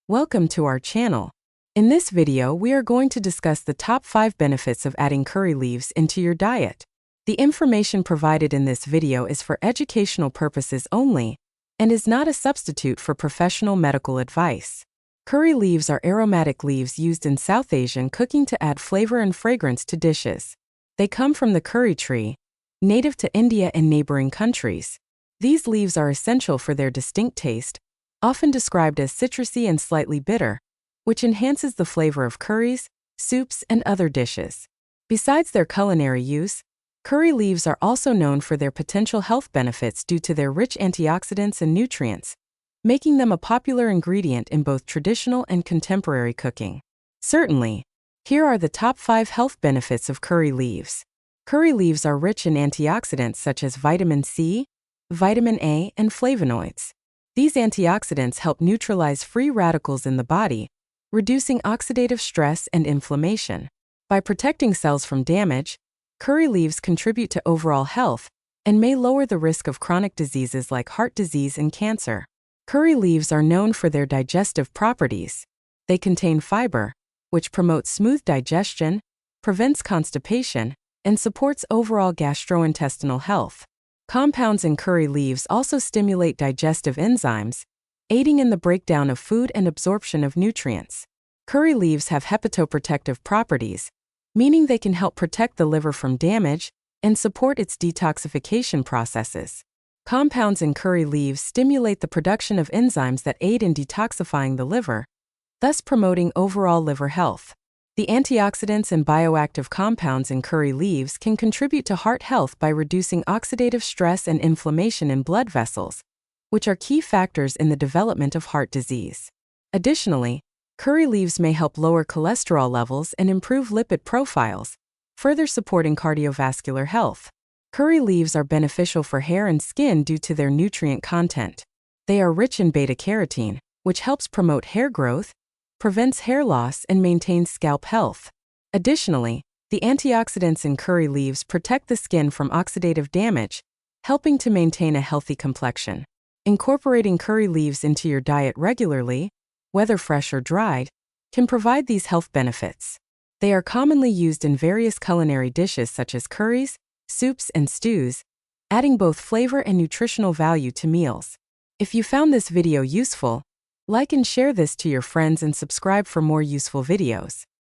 Welcome to our channel. In this video, we are going to discuss the top 5 benefits of adding curry leaves into your diet. The information provided in this video is for educational purposes only and is not a substitute for professional medical advice. Curry leaves are aromatic leaves used in South Asian cooking to add flavor and fragrance to dishes. They come from the curry tree, native to India and neighboring countries. These leaves are essential for their distinct taste, often described as citrusy and slightly bitter, which enhances the flavor of curries, soups, and other dishes. Besides their culinary use, curry leaves are also known for their potential health benefits due to their rich antioxidants and nutrients, making them a popular ingredient in both traditional and contemporary cooking. Certainly, here are the top 5 health benefits of curry leaves. Curry leaves are rich in antioxidants such as vitamin C, vitamin A, and flavonoids. These antioxidants help neutralize free radicals in the body, reducing oxidative stress and inflammation. By protecting cells from damage, curry leaves contribute to overall health and may lower the risk of chronic diseases like heart disease and cancer. Curry leaves are known for their digestive properties. They contain fiber, which promotes smooth digestion, prevents constipation, and supports overall gastrointestinal health. Compounds in curry leaves also stimulate digestive enzymes, aiding in the breakdown of food and absorption of nutrients. Curry leaves have hepatoprotective properties, meaning they can help protect the liver from damage and support its detoxification processes. Compounds in curry leaves stimulate the production of enzymes that aid in detoxifying the liver, thus promoting overall liver health. The antioxidants and bioactive compounds in curry leaves can contribute to heart health by reducing oxidative stress and inflammation in blood vessels, which are key factors in the development of heart disease. Additionally, curry leaves may help lower cholesterol levels and improve lipid profiles, further supporting cardiovascular health. Curry leaves are beneficial for hair and skin due to their nutrient content. They are rich in beta-carotene, which helps promote hair growth, prevents hair loss, and maintains scalp health. Additionally, the antioxidants in curry leaves protect the skin from oxidative damage, helping to maintain a healthy complexion. Incorporating curry leaves into your diet regularly, whether fresh or dried, can provide these health benefits. They are commonly used in various culinary dishes such as curries, soups, and stews, adding both flavor and nutritional value to meals. If you found this video useful, like and share this to your friends and subscribe for more useful videos.